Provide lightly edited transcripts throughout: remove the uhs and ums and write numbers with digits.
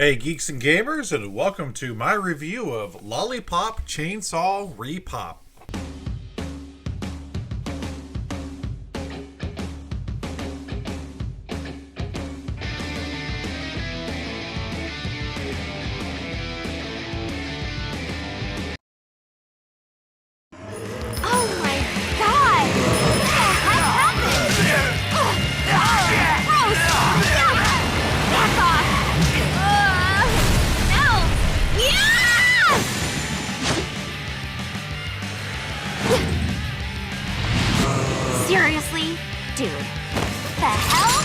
Hey, geeks and gamers, and welcome to my review of Lollipop, Chainsaw, RePop. Seriously? Dude. The hell?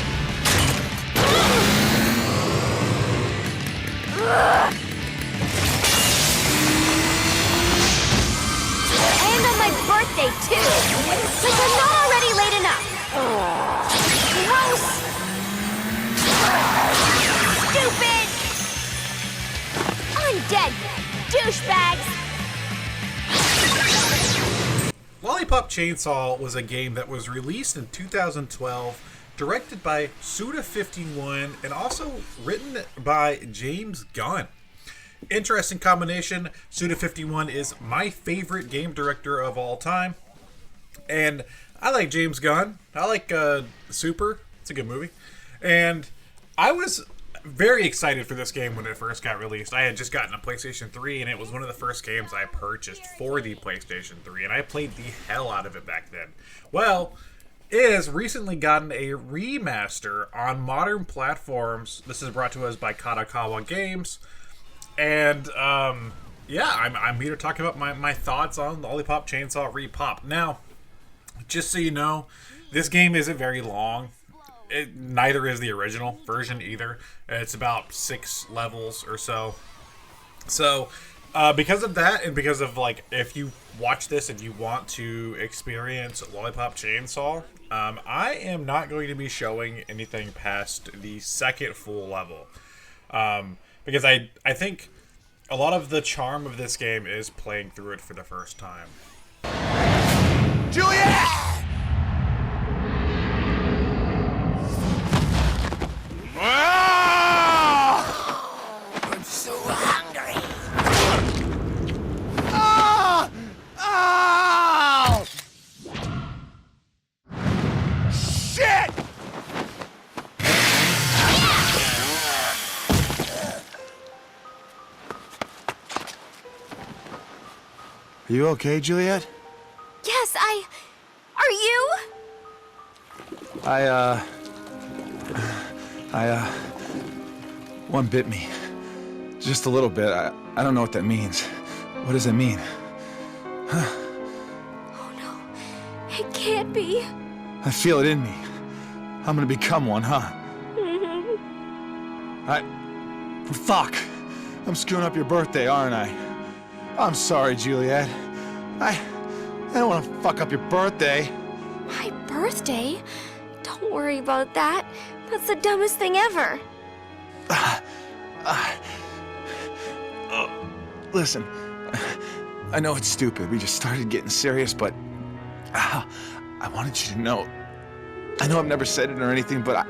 And on my birthday, too. Like I'm not already late enough. Gross. Stupid. Undead douchebags. Lollipop Chainsaw was a game that was released in 2012, directed by Suda51, and also written by James Gunn. Interesting combination. Suda51 is my favorite game director of all time, and I like James Gunn. I like Super. It's a good movie. And I was very excited for this game when it first got released. I had just gotten a PlayStation 3, and it was one of the first games I purchased for the PlayStation 3, and I played the hell out of it back then. Well, it has recently gotten a remaster on modern platforms. This is brought to us by Kadokawa Games, and yeah, I'm here to talk about my thoughts on Lollipop Chainsaw RePop. Now, just so you know, this game isn't very long. Neither is the original version either. It's about 6 levels or so. So, because of that, and because of, like, if you watch this and you want to experience Lollipop Chainsaw, I am not going to be showing anything past the second full level. Because I think a lot of the charm of this game is playing through it for the first time. Juliet! I'm so hungry. Oh! Oh! Shit! Are you okay, Juliet? Yes, Are you? One bit me. Just a little bit. I don't know what that means. What does it mean? Huh? Oh no, it can't be. I feel it in me. I'm gonna become one, huh? Fuck! I'm screwing up your birthday, aren't I? I'm sorry, Juliet. I don't want to fuck up your birthday. My birthday? Don't worry about that. That's the dumbest thing ever. Listen, I know it's stupid. We just started getting serious, but I wanted you to know. I know I've never said it or anything, but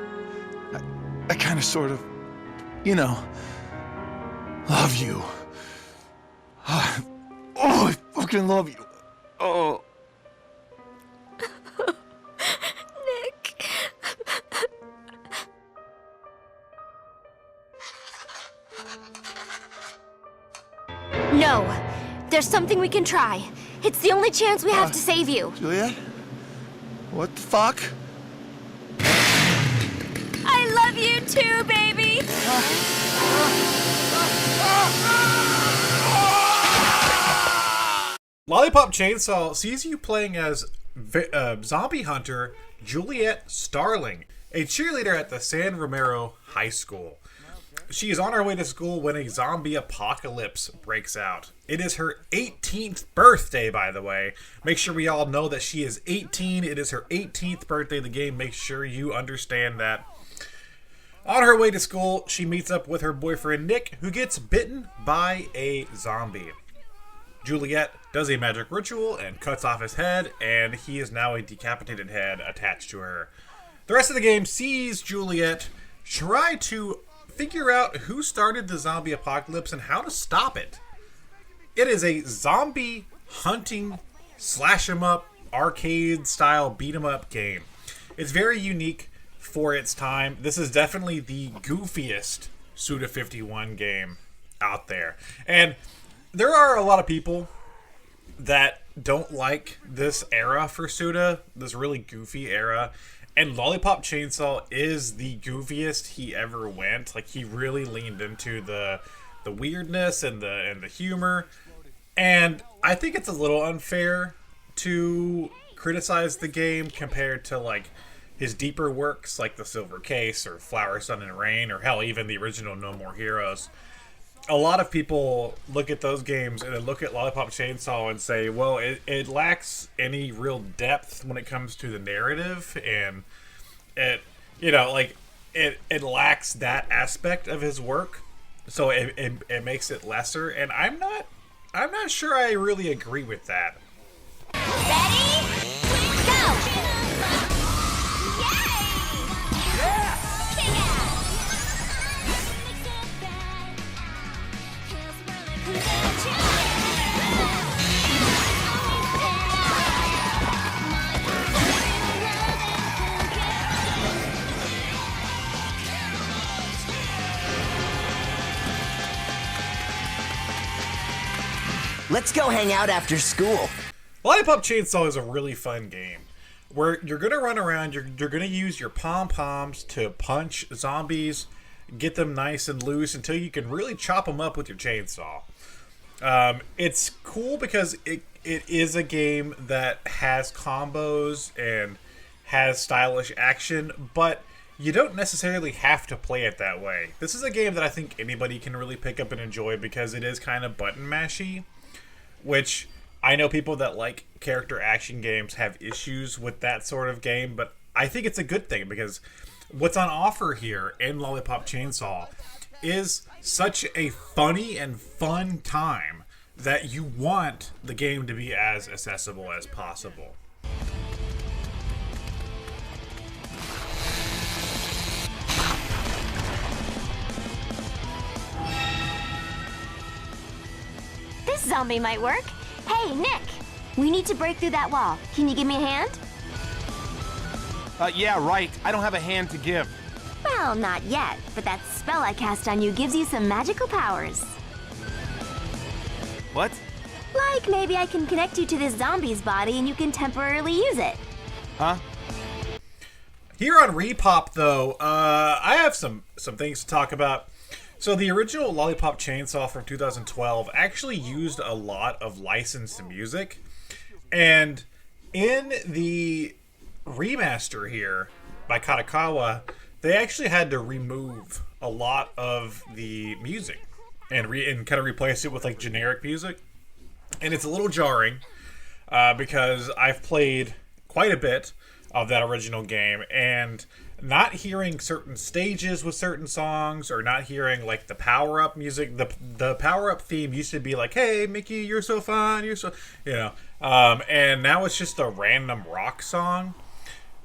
I kind of sort of, you know, love you. Oh, I fucking love you. Oh. Nick. No. There's something we can try. It's the only chance we have to save you. Juliet? What the fuck? I love you too, baby! Lollipop Chainsaw sees you playing as zombie hunter Juliet Starling, a cheerleader at the San Romero High School. She is on her way to school when a zombie apocalypse breaks out. It is her 18th birthday, by the way. Make sure we all know that she is 18. It is her 18th birthday. The game makes sure you understand that. On her way to school, she meets up with her boyfriend Nick, who gets bitten by a zombie. Juliet does a magic ritual and cuts off his head, and he is now a decapitated head attached to her. The rest of the game sees Juliet try to figure out who started the zombie apocalypse and how to stop it. It is a zombie hunting, slash 'em up, arcade style beat 'em up game. It's very unique for its time. This is definitely the goofiest Suda51 game out there. And there are a lot of people that don't like this era for Suda, this really goofy era. And Lollipop Chainsaw is the goofiest he ever went. Like, he really leaned into the weirdness and the humor. And I think it's a little unfair to criticize the game compared to, like, his deeper works like The Silver Case or Flower, Sun, and Rain, or hell, even the original No More Heroes. A lot of people look at those games and then look at Lollipop Chainsaw and say, well, it lacks any real depth when it comes to the narrative, and it, you know, like, it lacks that aspect of his work, so it makes it lesser, and I'm not sure I really agree with that. Ready? Go! Let's go hang out after school. Lollipop Chainsaw is a really fun game where you're going to run around, you're going to use your pom-poms to punch zombies, get them nice and loose until you can really chop them up with your chainsaw. It's cool because it is a game that has combos and has stylish action, but you don't necessarily have to play it that way. This is a game that I think anybody can really pick up and enjoy because it is kind of button mashy, which I know people that like character action games have issues with that sort of game, but I think it's a good thing because what's on offer here in Lollipop Chainsaw is such a funny and fun time that you want the game to be as accessible as possible. This zombie might work. Hey, Nick! We need to break through that wall. Can you give me a hand? Yeah, right. I don't have a hand to give. Well, not yet, but that spell I cast on you gives you some magical powers. What? Like maybe I can connect you to this zombie's body and you can temporarily use it. Huh? Here on RePop, though, I have some things to talk about. So the original Lollipop Chainsaw from 2012 actually used a lot of licensed music. And in the remaster here by Katakawa, they actually had to remove a lot of the music and kind of replace it with like generic music. And it's a little jarring because I've played quite a bit of that original game, and not hearing certain stages with certain songs, or not hearing like the power-up music. The power-up theme used to be like, hey Mickey, you're so fun, you're so, you know, and now it's just a random rock song.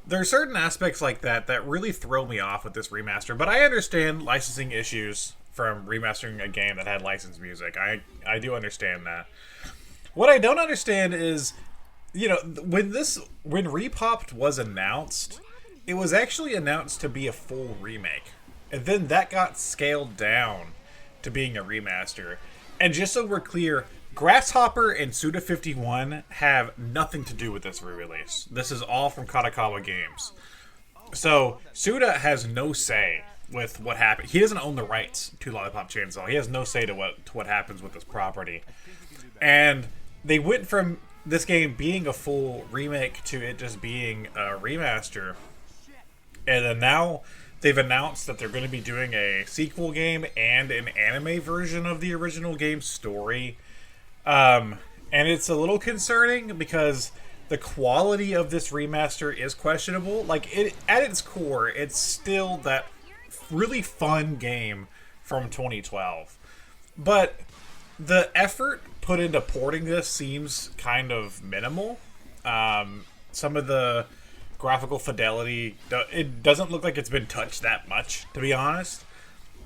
There are certain aspects like that that really throw me off with this remaster, but I understand licensing issues from remastering a game that had licensed music. I do understand that. What I don't understand is, you know, when RePop was announced, it was actually announced to be a full remake. And then that got scaled down to being a remaster. And just so we're clear, Grasshopper and Suda51 have nothing to do with this re-release. This is all from Katakawa Games. So Suda has no say with what happened. He doesn't own the rights to Lollipop Chainsaw. He has no say to what happens with this property. And they went from this game being a full remake to it just being a remaster. And then now they've announced that they're going to be doing a sequel game and an anime version of the original game's story. And it's a little concerning because the quality of this remaster is questionable. Like, at its core, it's still that really fun game from 2012. But the effort put into porting this seems kind of minimal. Some of the graphical fidelity, it doesn't look like it's been touched that much, to be honest.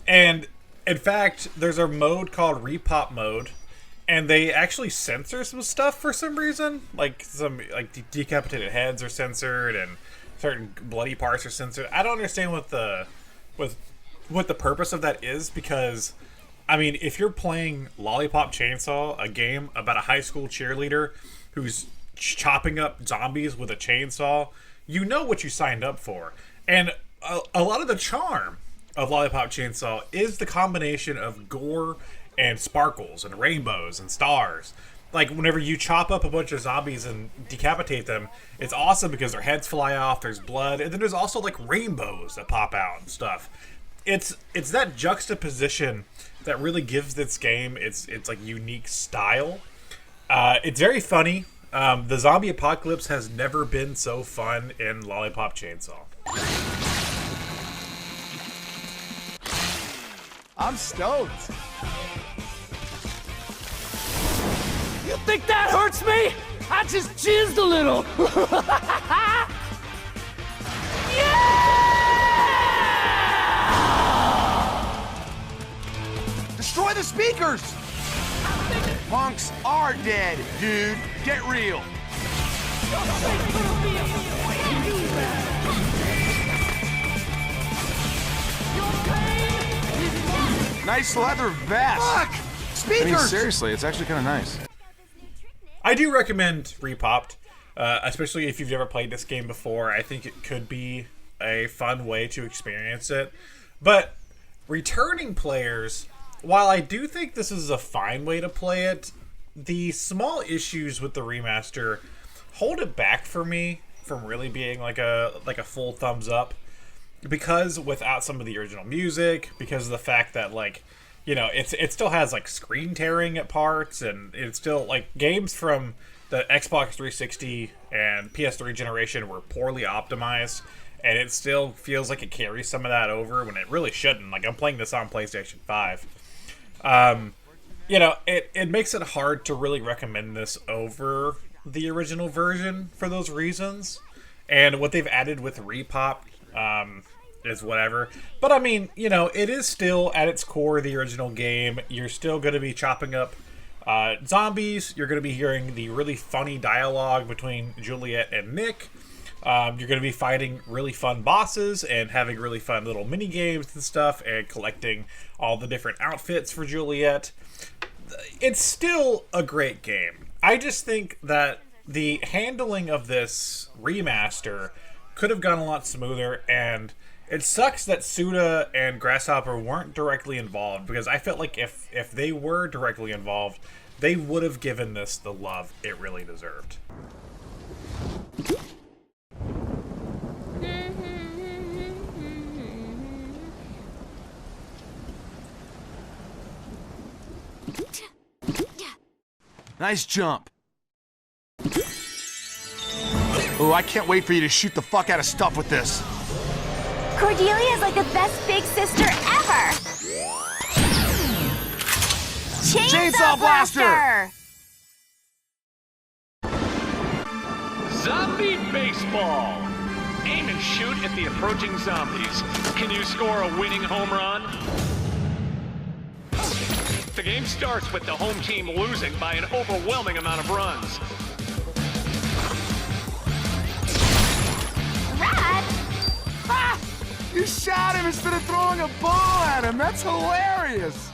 And in fact, there's a mode called RePop mode, and they actually censor some stuff for some reason. Like some decapitated heads are censored, and certain bloody parts are censored. I don't understand what the purpose of that is, because I mean, if you're playing Lollipop Chainsaw, a game about a high school cheerleader who's chopping up zombies with a chainsaw, you know what you signed up for. And a lot of the charm of Lollipop Chainsaw is the combination of gore and sparkles and rainbows and stars. Like, whenever you chop up a bunch of zombies and decapitate them, it's awesome because their heads fly off, there's blood, and then there's also like rainbows that pop out and stuff. It's that juxtaposition that really gives this game its like unique style. It's very funny. The zombie apocalypse has never been so fun in Lollipop Chainsaw. I'm stoked. You think that hurts me? I just jizzed a little. Yeah! Destroy the speakers! Punks are dead, dude. Get real. Nice leather vest. Fuck! Speakers! I mean, seriously, it's actually kind of nice. I do recommend RePopped, especially if you've never played this game before. I think it could be a fun way to experience it. But returning players, while I do think this is a fine way to play it, the small issues with the remaster hold it back for me from really being like a full thumbs up. Because without some of the original music, because of the fact that, like, you know, it still has like screen tearing at parts, and it's still like games from the Xbox 360 and PS3 generation were poorly optimized, and it still feels like it carries some of that over when it really shouldn't. Like, I'm playing this on PlayStation 5. You know, it makes it hard to really recommend this over the original version for those reasons. And what they've added with RePop is whatever. But I mean, you know, it is still at its core the original game. You're still going to be chopping up zombies. You're going to be hearing the really funny dialogue between Juliet and Nick. You're going to be fighting really fun bosses and having really fun little mini games and stuff, and collecting all the different outfits for Juliet. It's still a great game. I just think that the handling of this remaster could have gone a lot smoother, and it sucks that Suda and Grasshopper weren't directly involved, because I felt like if they were directly involved, they would have given this the love it really deserved. Nice jump. Oh, I can't wait for you to shoot the fuck out of stuff with this. Cordelia's like the best big sister ever! Chainsaw Blaster! Zombie baseball. Aim and shoot at the approaching zombies. Can you score a winning home run? The game starts with the home team losing by an overwhelming amount of runs. Rad! Ah! You shot him instead of throwing a ball at him. That's hilarious.